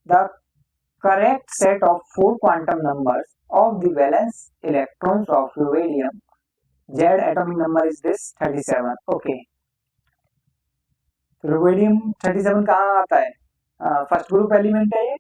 The correct set of 4 quantum numbers of the valence electrons of rubidium. Z atomic number is this 37. Okay. Rubidium 37 कहाँ आता है? First group element है ये,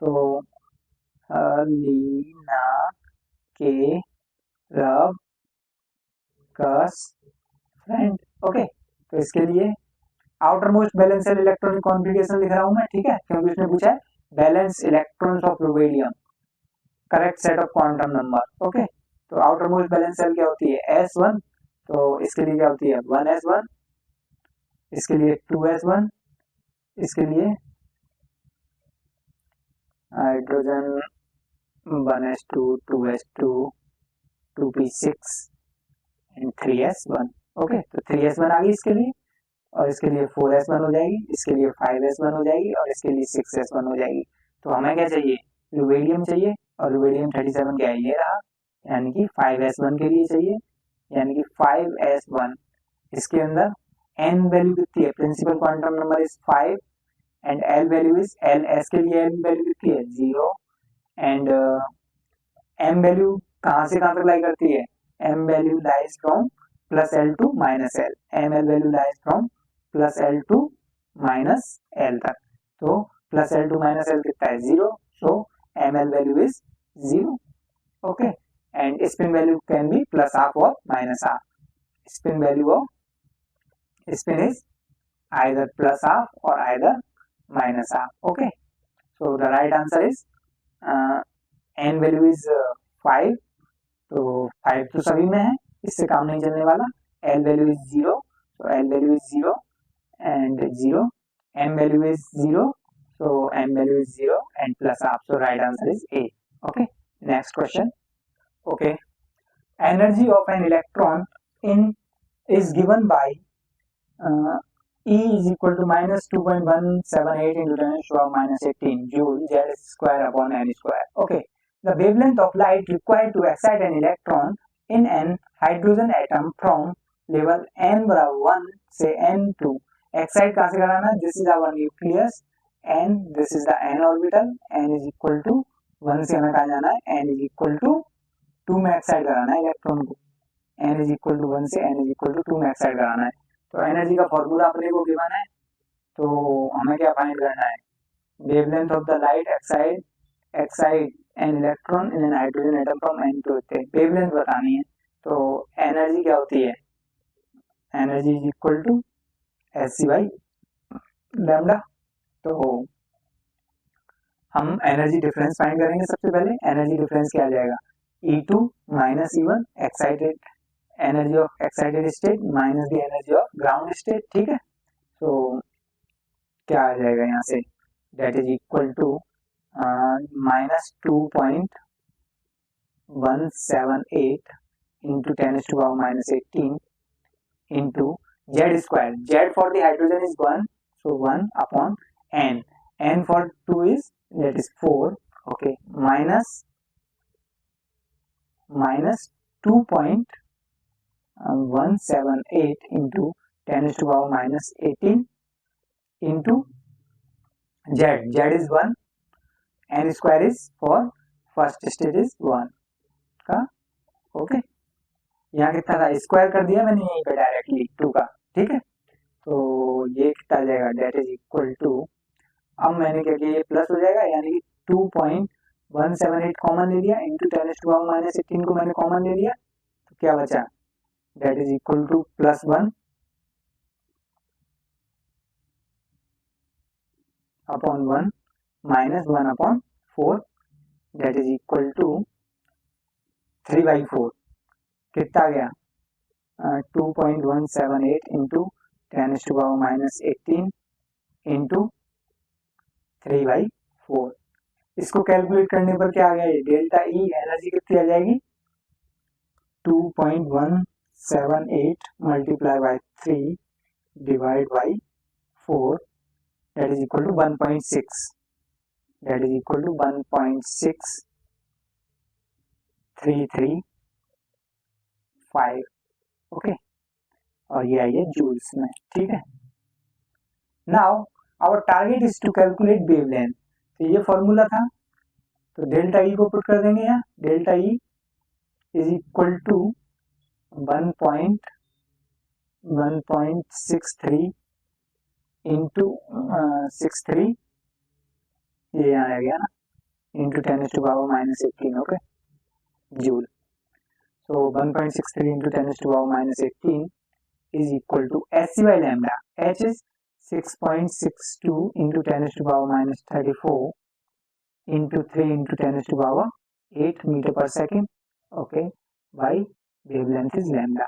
तो लीना के रब कस फ्रेंड. ओके, तो इसके लिए outer most balance electronic configuration लिख रहा हूं मैं, ठीक है, क्योंकि उसने पूछा है balance electrons of rubidium correct set of quantum number. Okay, तो आउटर मोस्ट बैलेंस सेल क्या होती है? S1. तो इसके लिए क्या होती है? 1s1, इसके लिए 2s1, इसके लिए hydrogen 1s2, 2s2, 2p6 and 3s1. Okay, तो 3s1 आ गई इसके लिए, और इसके लिए 4s1 हो जाएगी, इसके लिए 5s1 हो जाएगी, और इसके लिए 6s1 हो जाएगी. तो हमें क्या चाहिए? रुबिडियम चाहिए, और रुबिडियम 37 क्या है? ये रहा, यानी कि 5s1 के लिए चाहिए, यानी कि 5s1. इसके अंदर n वैल्यू कितनी है? Principal quantum number is 5 and l value is ls के लिए l वैल्यू कितनी है? 0. एंड m वैल्यू कहाँ से कहाँ तक लाई करती है? m value lies from plus l to minus l. ml value lies from plus l to minus l तक. तो plus l to minus l कितना है? 0. So ml value is 0. Okay, and spin value can be plus half और minus half. Spin value of spin is either plus half or either minus half. Okay, so the right answer is n value is 5. तो 5 तो सभी में है, इससे काम नहीं चलने वाला. l value is 0, so l value is 0 and 0. m value is 0, so m value is 0 and plus half. So right answer is A. Okay, next question. Okay, energy of an electron in is given by E is equal to minus 2.178 into 10 to the power minus 18 joule Z square upon n square. Okay, the wavelength of light required to excite an electron in an hydrogen atom from level n बराबर 1 से n2. excite कहाँ से कराना? This is our nucleus and this is the n orbital. n is equal to 1 से हमें कहाँ जाना है? n is equal to 2 में excite कराना है इलेक्ट्रॉन को. n is equal to 1 से n is equal to 2 में excite कराना है. तो एनर्जी का फॉर्मूला अपने को गिवन है, तो हमें क्या फाइंड करना है? Wavelength of the light excite an electron in an hydrogen atom from n to the. Wavelength बतानी है, तो एनर्जी क्या होती है? Energy is equal to Hc by lambda. तो हम एनर्जी डिफरेंस फाइंड करेंगे. सबसे पहले एनर्जी डिफरेंस क्या आ जाएगा? E2 minus E1 excited energy of excited state minus the energy of ground state. ठीक है, तो क्या आ जाएगा यहाँ से? That is equal to minus 2.178 into 10 to power minus 18 into Z square. Z for the hydrogen is 1, so 1 upon n. n for 2 is that is 4. Okay, minus 2.178 into 10 to the power minus 18 into z. Z is 1, n square is for first state is 1 का. Okay, यहाँ कितना था? Square कर दिया मैंने यहीं पे directly 2 का. ठीक है, तो ये कितना जाएगा? डेट इज इक्वल टू, अब मैंने क्या किया? ये प्लस हो जाएगा, यानी कि 2.178 कॉमन ले लिया into 10 to the power minus 18 को मैंने कॉमन ले लिया, तो क्या बचा? that is equal to plus 1 upon 1 minus 1 upon 4 that is equal to 3 by 4. कितना आ गया? 2.178 into 10 to the power minus 18 into 3 by 4. इसको कैलकुलेट करने पर क्या आ गया? ये डेल्टा ई एनर्जी कितनी आ जाएगी? 2.178 multiplied by 3 divided by 4 that is equal to 1.6. that is equal to 1.6335. Okay, और ये आई है जूल्स में. ठीक है, now our target is to calculate wavelength. तो ये फॉर्मूला था, तो डेल्टा ई को पुट कर देंगे यहाँ, delta E is equal to 1.63 into 63, ये यहाँ आ गया ना, into 10⁻⁻18, okay, joule. So 1.63 into 10⁻⁻18 is equal to Sc by lambda. H is 6.62 into 10⁻⁻34 into 3 into 10⁸8 meter per second. Okay, by wavelength is lambda.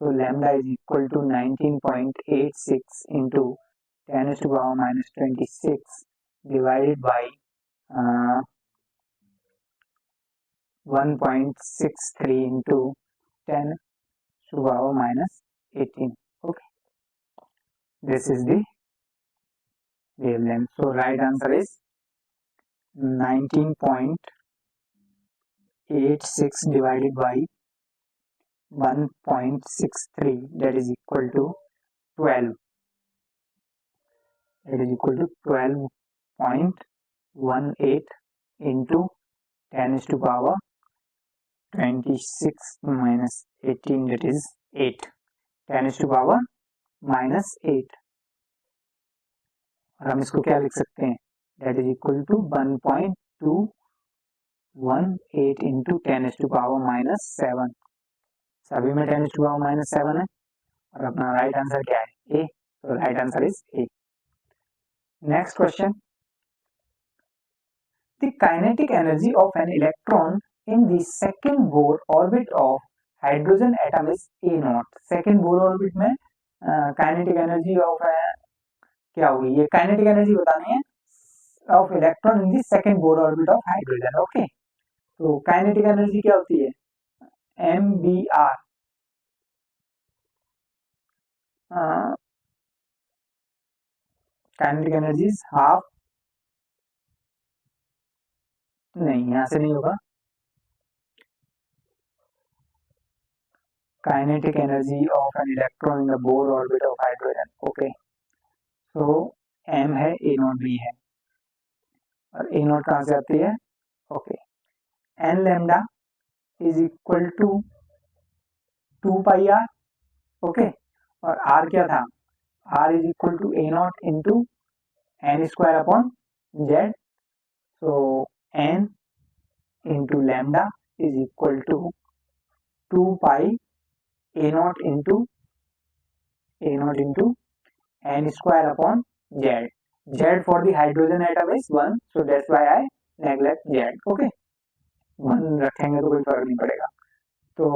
So lambda is equal to 19.86 into 10⁻⁻26 divided by 1.63 into 10⁻⁻18. Okay, this is the wavelength. So right answer is 19.86 divided by 1.63, that is equal to 12. That is equal to 12.18 into 10⁻26 minus 18, that is 8. 10⁻⁻8. और हम इसको क्या लिख सकते हैं, that is equal to 1.218 into 10⁻⁻7. सभी में 10⁻⁻7 है, और अपना राइट आंसर क्या है, ए. तो right answer is A. Next question, the kinetic energy of an electron in the second Bohr orbit of hydrogen atom is A0. Second Bohr orbit में kinetic energy of क्या होगी, ये काइनेटिक एनर्जी बतानी है of electron in the second Bohr orbit of hydrogen. Okay, तो kinetic energy क्या होती है, MBR. Kinetic energy is half, नहीं यहां से नहीं होगा, kinetic energy of an electron in the Bohr orbit of hydrogen. Okay, so m है, a0 भी है, और a0 कहाँ से आती है, okay, n lambda is equal to 2 pi r. Okay, और r क्या था, r is equal to a0 into n square upon z. So n into lambda is equal to 2 pi a0 into n square upon z. Z for the hydrogen atom is 1, so that's why I neglect z. Okay, 1 रखेंगे तो कोई फर्क नहीं पड़ेगा. तो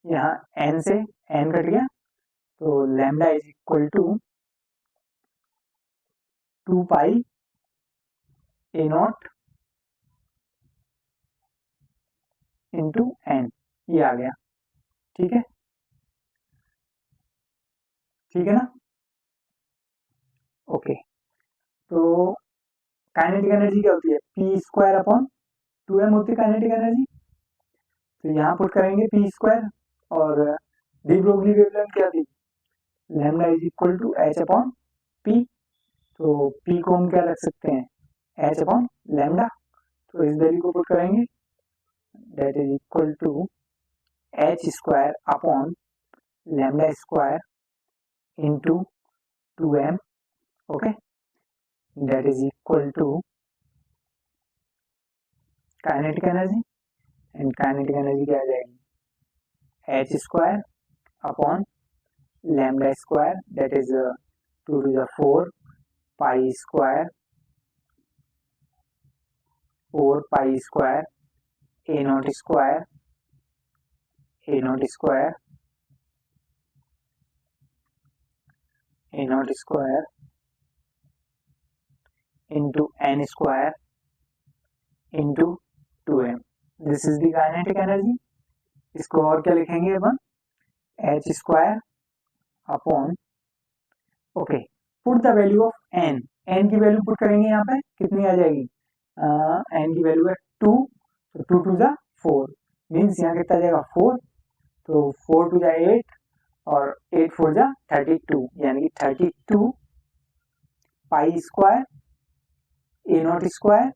यहाँ n से n cut गया, तो lambda is equal to 2 pi a0 into n, ये आ गया. ठीक है, ठीक है ना. ओके, तो काइनेटिक एनर्जी क्या होती है, पी स्क्वायर अपॉन 2m होती है काइनेटिक एनर्जी. तो यहाँ पुट करेंगे पी स्क्वायर, और डी ब्रोगली वेवलेंथ क्या थी, lambda is equal to H upon P. तो पी को हम क्या रख सकते हैं, एच अपॉन लैम्डा. तो इस वैल्यू को पुट करेंगे, that is equal to H square upon lambda square into 2m. okay, that is equal to kinetic energy, and kinetic energy क्या आ जाएगी, h square upon lambda square, that is 2 to the 4 pi square, 4 pi square a0 square a0 square a0 square into n square into 2m. This is the kinetic energy. इसको और क्या लिखेंगे अपन, h square upon, okay, put the value of n. n की value put करेंगे यहाँ पे, कितनी आ जाएगी, n की वैल्यू है 2, तो 2 टू जा 4, मीन्स यहाँ कितना जाएगा 4, तो 4 टू जा 8, और 8 4 जा 32, यानी कि 32 pi square a naught square,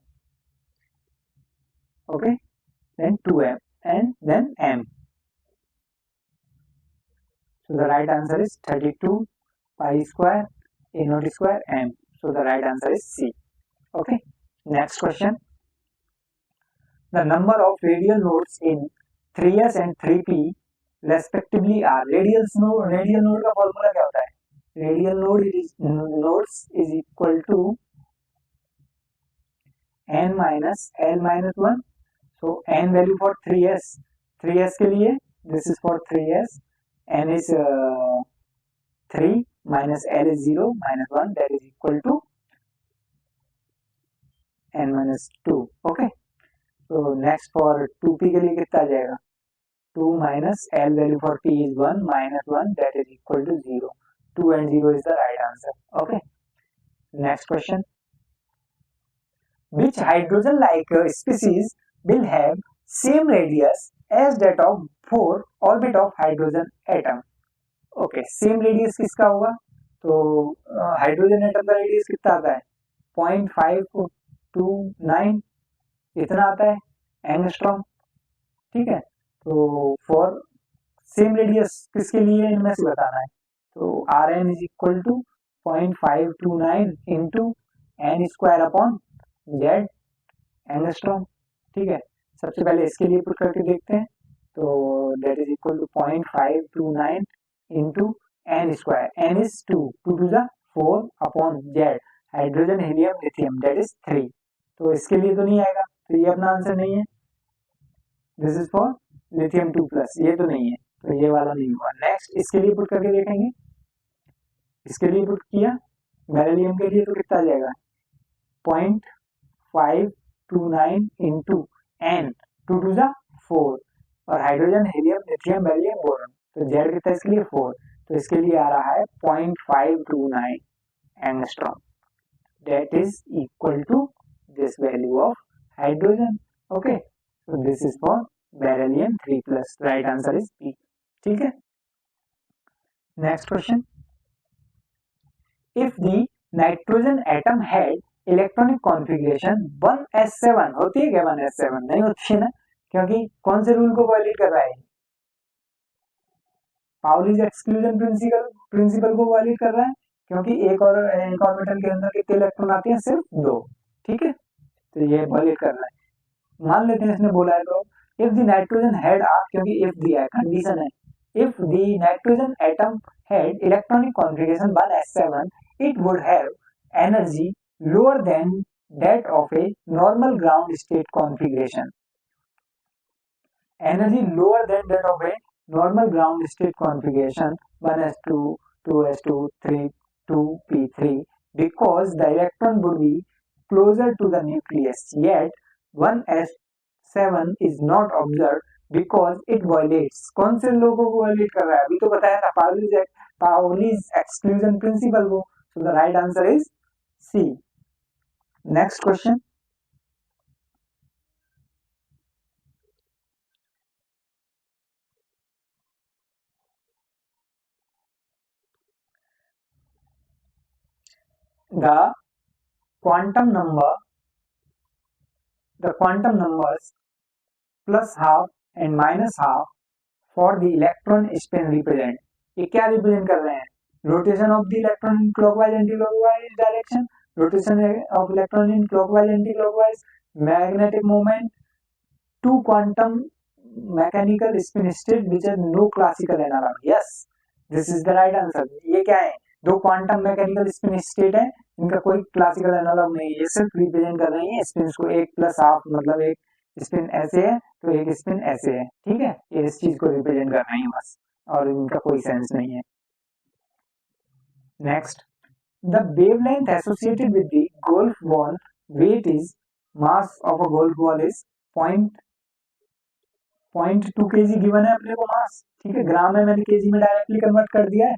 okay, then 2m and then m. So the right answer is 32 pi square a naught square m. So the right answer is C. Okay. Next question. The number of radial nodes in 3s and 3p respectively are. Radial node का formula क्या होता है? Radial nodes is equal to n minus l minus 1. So n value for 3s के लिए this is for 3s, n is 3 minus l is 0 minus 1, that is equal to n minus 2. Okay. So next for 2p के लिए कितना आ जाएगा? 2 minus l value for p is 1 minus 1, that is equal to 0. 2 and 0 is the right answer. Okay. Next question. Which hydrogen-like species will have same radius as that of 4 orbit of hydrogen atom? Okay, same radius किसका होगा? तो hydrogen atom का radius कितना आता है? 0.529 इतना आता है एंगस्ट्रॉम. ठीक है. तो फॉर सेम रेडियस किसके लिए इनमें से बताना है. तो Rn is equal to 0.529 into N square upon Z angstrom. ठीक है. सबसे पहले इसके लिए पुट करके देखते हैं. तो that is equal to 0.529 into N square. N is 2 to the 4 upon Z hydrogen helium lithium that is 3. तो इसके लिए तो नहीं आएगा, तो ये अपना आंसर नहीं है. This is for lithium 2 plus, ये तो नहीं है, तो ये वाला नहीं हुआ. नेक्स्ट इसके लिए पुट करके देखेंगे. इसके लिए पुट किया बेरिलियम के लिए तो कितना आ जाएगा? 0.529 इंटू एन 2 टू द 4 और hydrogen helium lithium beryllium boron, तो जेड कितना इसके लिए 4. तो इसके लिए आ रहा है 0.529 angstrom. That is equal to this value of hydrogen. Okay. So this is for beryllium 3 plus. Right answer is B. ठीक है. Next question. If the nitrogen atom had electronic configuration 1s7, होती है क्या 1s7? नहीं होती है ना, क्योंकि कौन से रूल को वायलेट कर रहा है? पाउलीज एक्सक्लूजन प्रिंसिपल को वायलेट कर रहा है, क्योंकि एक ऑर्बिटल के अंदर कितने इलेक्ट्रॉन आते हैं? सिर्फ 2. ठीक है. तो ये वायलेट कर रहा है. मान लेते हैं इसने बोला है तो इफ द नाइट्रोजन हेड आ, क्योंकि इफ दिया है कंडीशन है, if the nitrogen atom head electronic configuration 1s7 it would have energy lower than that of a normal ground state configuration. Energy lower than that of a normal ground state configuration 1s2 2s2 3 2p3 because the electron would be closer to the nucleus, yet 1s7 is not observed because it violates. कौन से लोगों को violet कर रहा है? अभी तो बताया था पाउलीज एक्सक्लूजन प्रिंसिपल को. So the right answer is C. Next question. The quantum numbers plus half and minus half for the electron spin represent. ये क्या रिप्रेजेंट कर रहे हैं? Rotation of the electron in clockwise anti clockwise direction, rotation of electron in clockwise anti clockwise, magnetic moment, 2 quantum mechanical spin state which are no classical analog. Yes, this is the right answer. ये क्या है? 2 quantum mechanical spin state है, इनका कोई classical analogue नहीं है, ये सिर्फ रिप्रेजेंट कर रही है स्पिन को. 1 प्लस हाफ मतलब एक स्पिन ऐसे है तो एक स्पिन ऐसे है. ठीक है. ये इस चीज को रिप्रेजेंट कर रही है बस, और इनका कोई सेंस नहीं है. Next. The wavelength associated with the golf ball weight is, mass of a golf ball is 0.2 kg given है अपने को मास. ठीक है. ग्राम में मैंने केजी में डायरेक्टली कन्वर्ट कर दिया है.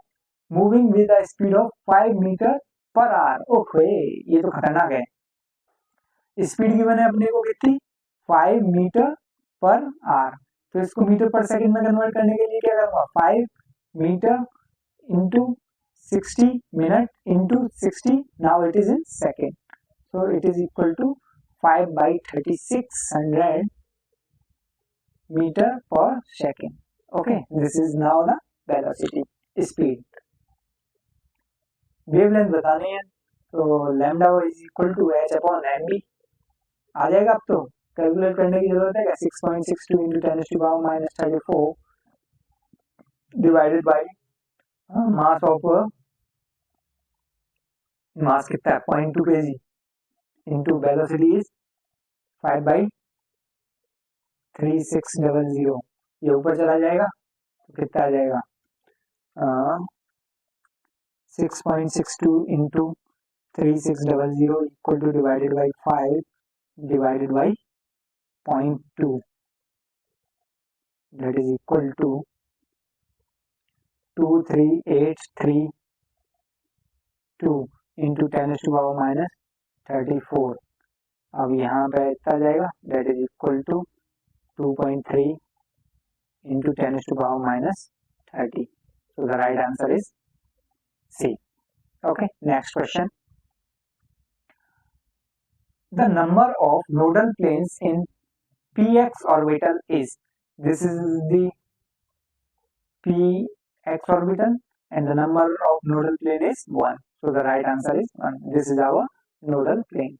Moving with the speed of 5 meter per hour. Okay, ये तो खतरनाक है. स्पीड गिवन है अपने को कितनी? 5 मीटर पर आवर. तो इसको मीटर पर सेकंड में कन्वर्ट करने के लिए क्या करूंगा? 5 meter into 60 minute into 60. Now it is in second. so it is equal to 5/3600 meter per second. Okay, this is now the velocity, speed. Wavelength बतानी है तो lambda is equal to h upon mv आ जाएगा। अब तो calculate करने की जरूरत है क्या, 6.62 into 10⁻⁻34 divided by mass of mass कितना है 0.2 kg इंटू वेलोसिटी इज 5/3600। ये ऊपर चला जाएगा तो कितना आ जाएगा 6.62 into 3600 equal two divided by 5 divided by 0.2, that is equal to 23832 into 10⁻⁻34। अब यहाँ पे इतना जाएगा, that is equal to 2.3 into 10⁻⁻30। so the right answer is C. Okay, next question. The number of nodal planes in px orbital is, this is the px orbital and the number of nodal plane is 1, so the right answer is 1. This is our nodal plane.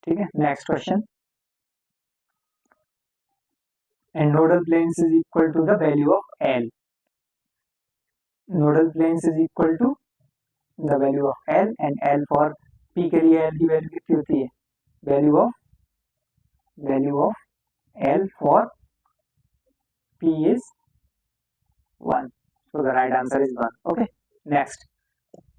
ठीक है, next question. And nodal planes is equal to the value of L. Nodal planes is equal to the value of L, and L for P के लिए L की value कितनी होती है, value of L for P is 1, so the right answer is 1. Okay, next.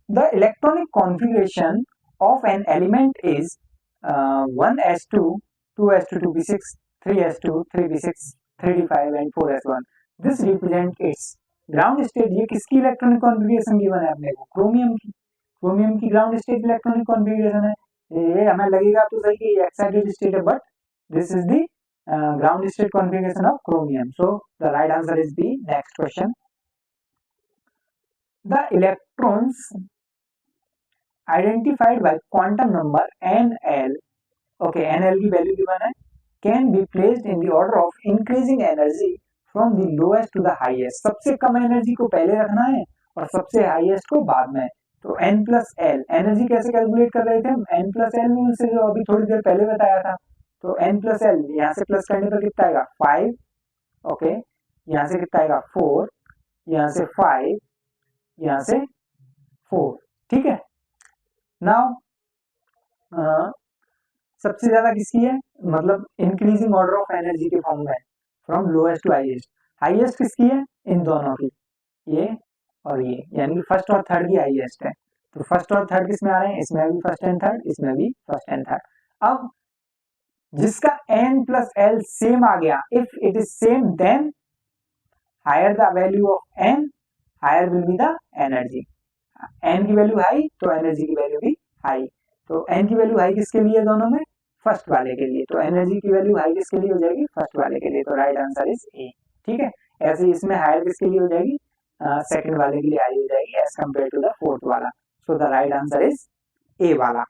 The electronic configuration of an element is 1s2, 2s2, 2p6, 3s2, 3p6, 3d5 and 4s1. This represent its ground state. ये किसकी electronic configuration given है अपने को, chromium की ground state electronic configuration है। ये हमें लगेगा तो सही कि एक्साइटेड स्टेट है, but this is the ground state configuration of chromium, so the right answer is B. Next question, the electrons identified by quantum number NL, okay NL की वैल्यू गिवन है, can be placed in the order of increasing energy from the lowest to the highest. सबसे कम energy को पहले रखना है और सबसे हाईएस्ट को बाद में। तो n प्लस एल, एनर्जी कैसे कैलकुलेट कर रहे थे हम, n प्लस एल में से जो अभी थोड़ी देर पहले बताया था, तो n प्लस एल यहाँ से प्लस करने पर कितना आएगा 5, ओके यहाँ से कितना आएगा 4, यहाँ से 5, यहाँ से 4, ठीक है। नाउ सबसे ज्यादा किसकी है, मतलब इंक्रीजिंग ऑर्डर ऑफ एनर्जी के फॉर्म में from lowest to highest. Highest किसकी है, इन दोनों की, ये और ये, यानी कि फर्स्ट और थर्ड की हाईएस्ट है। तो फर्स्ट और थर्ड किसमें आ रहे हैं, इसमें भी फर्स्ट एंड थर्ड, इसमें भी फर्स्ट एंड थर्ड। अब जिसका n प्लस एल सेम आ गया, if it is same then higher the value of n, higher will be the energy. n की वैल्यू हाई तो एनर्जी की वैल्यू भी हाई। तो n की वैल्यू हाई किसके लिए, दोनों में फर्स्ट वाले के लिए, तो एनर्जी की वैल्यू हाई किसके लिए हो जाएगी, फर्स्ट वाले के लिए, तो राइट आंसर इज ए। ठीक है, ऐसे इसमें हायर किसके लिए हो जाएगी, सेकंड वाले के लिए हाई हो जाएगी as compared to the fourth वाला, so the right answer is A वाला।